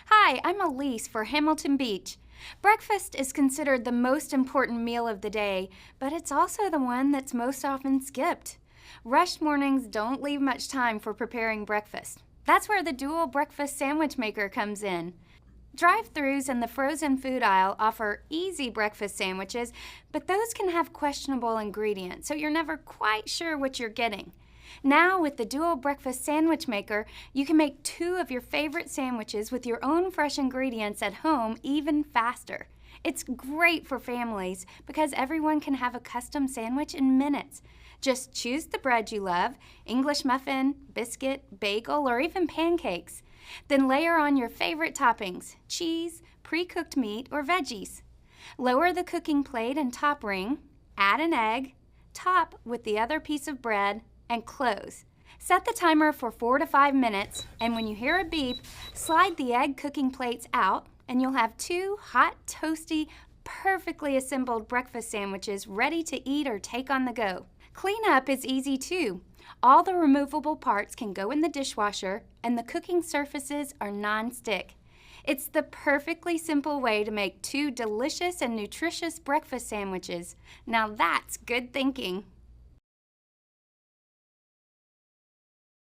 Hi, I'm Elise for Hamilton Beach. Breakfast is considered the most important meal of the day, but it's also the one that's most often skipped. Rushed mornings don't leave much time for preparing breakfast. That's where the dual breakfast sandwich maker comes in. Drive-thrus in the frozen food aisle offer easy breakfast sandwiches, but those can have questionable ingredients, so you're never quite sure what you're getting. Now, with the dual breakfast sandwich maker, you can make 2 of your favorite sandwiches with your own fresh ingredients at home even faster. It's great for families because everyone can have a custom sandwich in minutes. Just choose the bread you love, English muffin, biscuit, bagel, or even pancakes. Then layer on your favorite toppings, cheese, pre-cooked meat, or veggies. Lower the cooking plate and top ring, add an egg, top with the other piece of bread, and close. Set the timer for 4 to 5 minutes, and when you hear a beep, slide the egg cooking plates out, and you'll have 2 hot, toasty, perfectly assembled breakfast sandwiches ready to eat or take on the go. Cleanup is easy too. All the removable parts can go in the dishwasher, and the cooking surfaces are non-stick. It's the perfectly simple way to make 2 delicious and nutritious breakfast sandwiches. Now that's good thinking.